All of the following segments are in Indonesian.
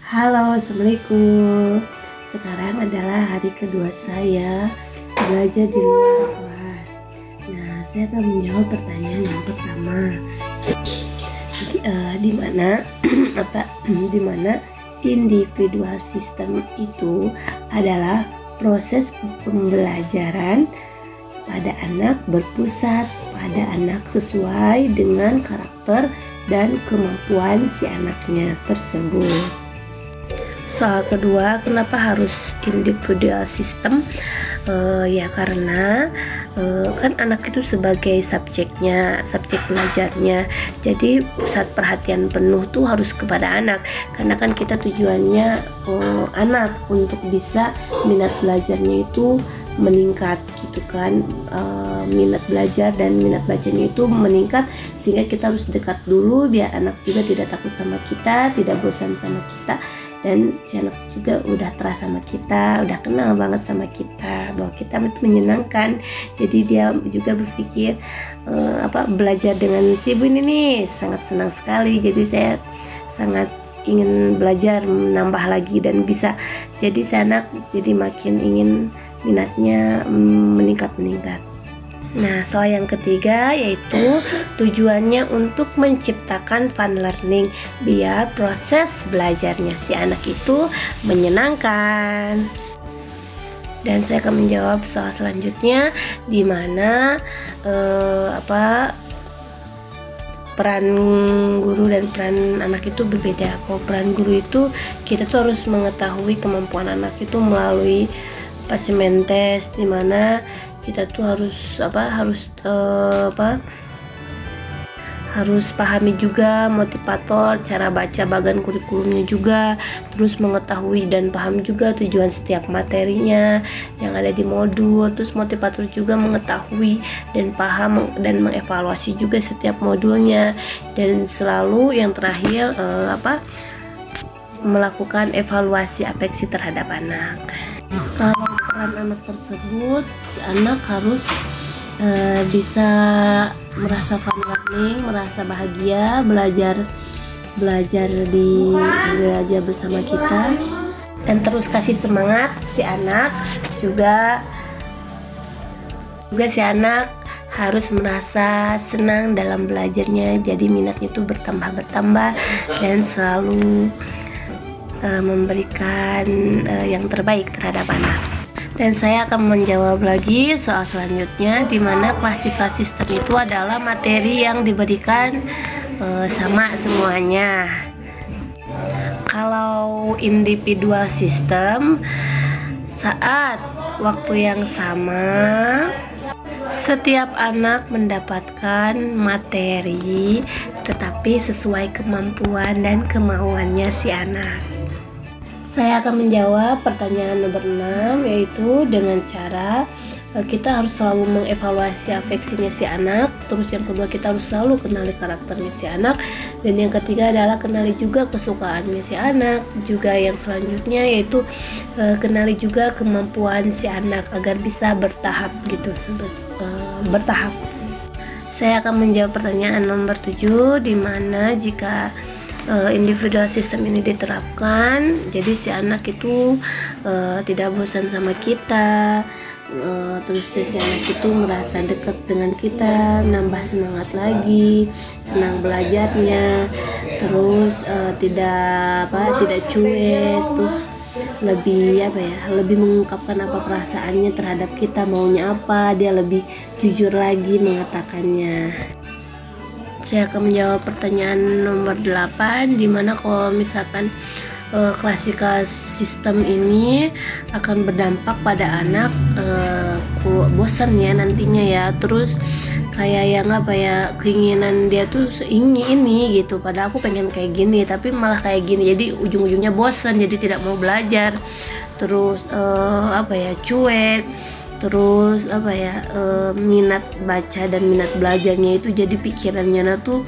Halo, Assalamualaikum. Sekarang adalah hari kedua saya belajar di luar kelas. Nah, saya akan menjawab pertanyaan yang pertama. Di mana di mana individual system itu adalah proses pembelajaran pada anak berpusat pada anak sesuai dengan karakter dan kemampuan si anaknya tersebut. Soal kedua, kenapa harus individual system? Ya karena kan anak itu sebagai subjek belajarnya. Jadi pusat perhatian penuh tuh harus kepada anak. Karena kan kita tujuannya anak untuk bisa minat belajarnya itu meningkat gitu kan, minat belajar dan minat bacanya itu meningkat, sehingga kita harus dekat dulu biar anak juga tidak takut sama kita, tidak bosan sama kita, dan si anak juga udah terasa sama kita, udah kenal banget sama kita bahwa kita itu menyenangkan. Jadi dia juga berpikir belajar dengan si ibu ini nih sangat senang sekali. Jadi saya sangat ingin belajar menambah lagi dan bisa jadi si anak jadi makin ingin minatnya meningkat. Nah, soal yang ketiga yaitu tujuannya untuk menciptakan fun learning biar proses belajarnya si anak itu menyenangkan. Dan saya akan menjawab soal selanjutnya, di mana peran guru dan peran anak itu berbeda. Kalau peran guru itu kita tuh harus mengetahui kemampuan anak itu melalui assignment test, di mana kita tuh harus pahami juga motivator, cara baca bagan kurikulumnya juga, terus mengetahui dan paham juga tujuan setiap materinya yang ada di modul. Terus motivator juga mengetahui dan paham dan mengevaluasi juga setiap modulnya, dan selalu yang terakhir melakukan evaluasi afeksi terhadap anak. Kalau peran anak tersebut, si anak harus bisa merasakan learning, merasa bahagia, belajar bersama kita, dan terus kasih semangat si anak. Juga si anak harus merasa senang dalam belajarnya, jadi minatnya itu bertambah dan selalu memberikan yang terbaik terhadap anak. Dan saya akan menjawab lagi soal selanjutnya, di mana klasikal sistem itu adalah materi yang diberikan sama semuanya. Kalau individual system, saat waktu yang sama setiap anak mendapatkan materi, tetapi sesuai kemampuan dan kemauannya si anak. Saya akan menjawab pertanyaan nomor 6, yaitu dengan cara kita harus selalu mengevaluasi afeksinya si anak. Terus yang kedua, kita harus selalu kenali karakternya si anak. Dan yang ketiga adalah kenali juga kesukaannya si anak. Juga yang selanjutnya yaitu kenali juga kemampuan si anak agar bisa bertahap gitu, bertahap. Saya akan menjawab pertanyaan nomor 7, di mana jika individual system ini diterapkan, jadi si anak itu tidak bosan sama kita, terus si anak itu merasa dekat dengan kita, nambah semangat lagi, senang belajarnya, terus tidak cuek, terus lebih mengungkapkan apa perasaannya terhadap kita, maunya apa, dia lebih jujur lagi mengatakannya. Saya akan menjawab pertanyaan nomor 8, di mana kalau misalkan klasikal sistem ini akan berdampak pada anak bosan ya nantinya ya, terus kayak yang keinginan dia tuh ini gitu, padahal aku pengen kayak gini tapi malah kayak gini, jadi ujung-ujungnya bosan, jadi tidak mau belajar, terus cuek, terus minat baca dan minat belajarnya itu jadi pikirannya tuh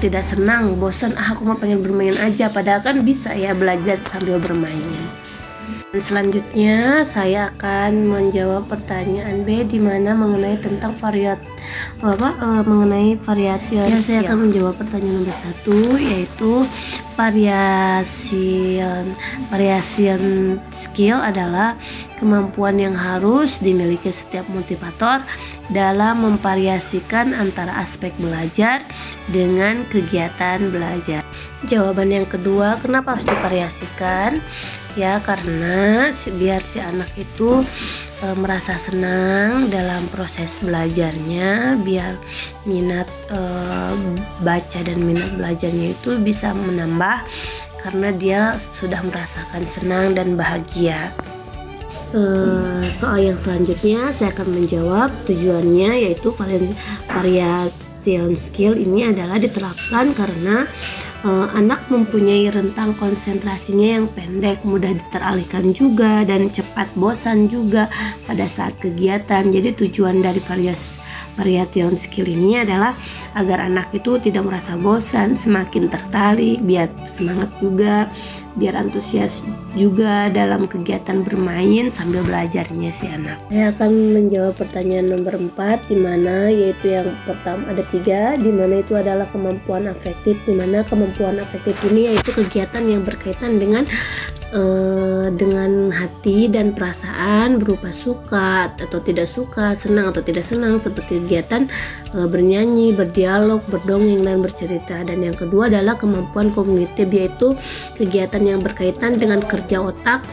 tidak senang, bosan, aku mah pengen bermain aja, padahal kan bisa ya belajar sambil bermain. Dan selanjutnya saya akan menjawab pertanyaan B, di mana mengenai tentang mengenai variation. Ya, saya akan menjawab pertanyaan nomor 1, yaitu variation skill adalah kemampuan yang harus dimiliki setiap motivator dalam memvariasikan antara aspek belajar dengan kegiatan belajar. Jawaban yang kedua, kenapa harus divariasikan? Ya, karena biar si anak itu merasa senang dalam proses belajarnya, biar minat baca dan minat belajarnya itu bisa menambah karena dia sudah merasakan senang dan bahagia. Soal yang selanjutnya saya akan menjawab tujuannya, yaitu variation skill ini adalah diterapkan karena anak mempunyai rentang konsentrasinya yang pendek, mudah teralihkan juga, dan cepat bosan juga pada saat kegiatan. Jadi tujuan dari variation skill ini adalah agar anak itu tidak merasa bosan, semakin tertarik, biar semangat juga, biar antusias juga dalam kegiatan bermain sambil belajarnya si anak. Saya akan menjawab pertanyaan nomor 4, di mana yaitu yang pertama ada 3, di mana itu adalah kemampuan afektif, di mana kemampuan afektif ini yaitu kegiatan yang berkaitan dengan hati dan perasaan berupa suka atau tidak suka, senang atau tidak senang, seperti kegiatan bernyanyi, berdialog, berdongeng, dan bercerita. Dan yang kedua adalah kemampuan kognitif, yaitu kegiatan yang berkaitan dengan kerja otak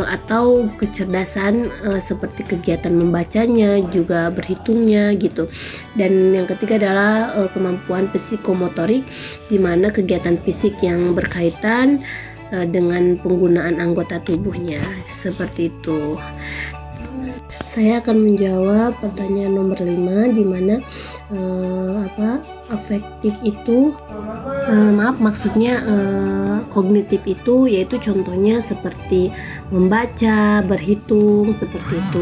atau kecerdasan, seperti kegiatan membacanya, juga berhitungnya gitu. Dan yang ketiga adalah kemampuan psikomotorik, di mana kegiatan fisik yang berkaitan dengan penggunaan anggota tubuhnya, seperti itu. Saya akan menjawab pertanyaan nomor 5, di mana afektif itu kognitif itu yaitu contohnya seperti membaca, berhitung, seperti itu.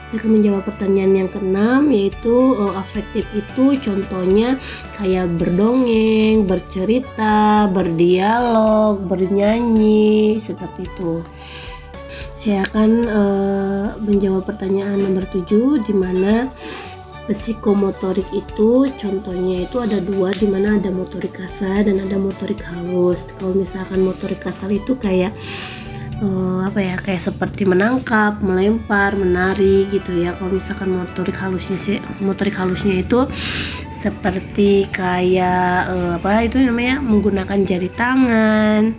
Saya akan menjawab pertanyaan yang ke-6, yaitu afektif itu contohnya kayak berdongeng, bercerita, berdialog, bernyanyi, seperti itu. Saya akan menjawab pertanyaan nomor 7, di mana psikomotorik itu contohnya itu ada 2, di mana ada motorik kasar dan ada motorik halus. Kalau misalkan motorik kasar itu kayak kayak seperti menangkap, melempar, menari gitu ya. Kalau misalkan motorik halusnya itu seperti kayak menggunakan jari tangan,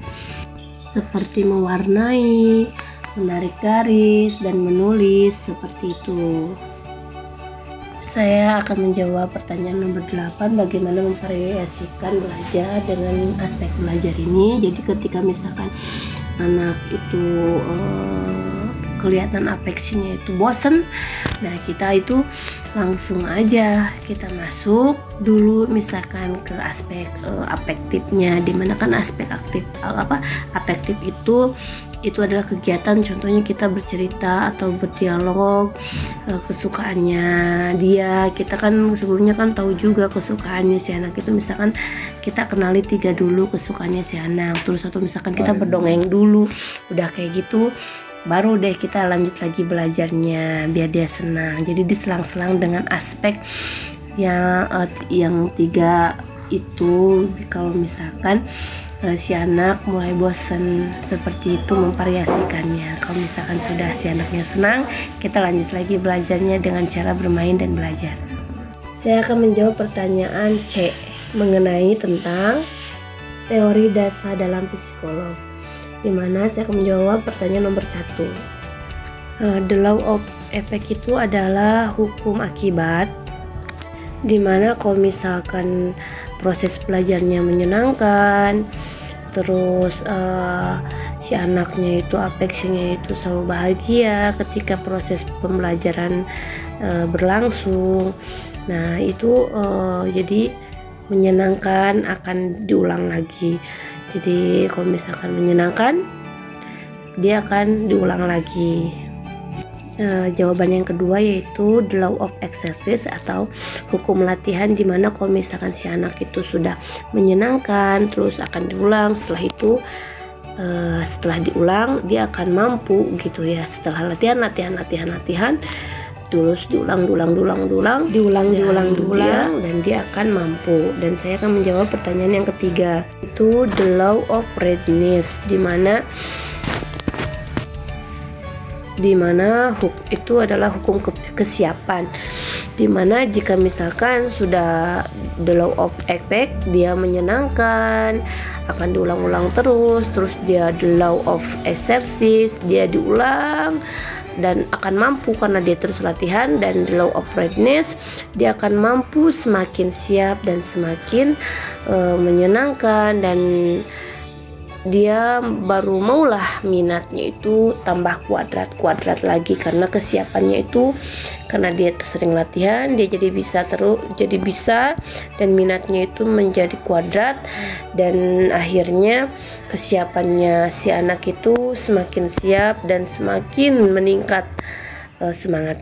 seperti mewarnai, menarik garis, dan menulis, seperti itu. Saya akan menjawab pertanyaan nomor 8, bagaimana memvariasikan belajar dengan aspek belajar ini. Jadi ketika misalkan anak itu kelihatan afeksinya itu bosen, nah kita itu langsung aja kita masuk dulu misalkan ke aspek afektifnya, dimana kan aspek afektif itu adalah kegiatan, contohnya kita bercerita atau berdialog, kesukaannya dia. Kita kan sebelumnya kan tahu juga kesukaannya si anak itu, misalkan kita kenali 3 dulu kesukaannya si anak, terus atau misalkan kita berdongeng dulu, udah kayak gitu baru deh kita lanjut lagi belajarnya biar dia senang. Jadi diselang-selang dengan aspek yang 3 itu. Kalau misalkan si anak mulai bosan, seperti itu memvariasikannya. Kalau misalkan sudah si anaknya senang, kita lanjut lagi belajarnya dengan cara bermain dan belajar. Saya akan menjawab pertanyaan C, mengenai tentang teori dasar dalam psikolog, di mana saya akan menjawab pertanyaan nomor 1. The law of effect itu adalah hukum akibat, di mana kalau misalkan proses belajarnya menyenangkan, terus si anaknya itu afeksinya itu selalu bahagia ketika proses pembelajaran berlangsung, nah itu jadi menyenangkan, akan diulang lagi. Jadi kalau misalkan menyenangkan, dia akan diulang lagi. Jawaban yang kedua yaitu the law of exercise atau hukum latihan, dimana kalau misalkan si anak itu sudah menyenangkan terus akan diulang, setelah itu setelah diulang dia akan mampu gitu ya. Setelah latihan terus diulang dan dia akan mampu. Dan saya akan menjawab pertanyaan yang ketiga, itu the law of readiness, di mana itu adalah hukum kesiapan, di mana jika misalkan sudah the law of effect, dia menyenangkan, akan diulang-ulang terus dia the law of exercise, dia diulang dan akan mampu karena dia terus latihan. Dan the law of readiness, dia akan mampu semakin siap dan semakin menyenangkan, dan dia baru maulah minatnya itu tambah kuadrat lagi, karena kesiapannya itu karena dia sering latihan, dia jadi bisa dan minatnya itu menjadi kuadrat, dan akhirnya kesiapannya si anak itu semakin siap dan semakin meningkat semangatnya.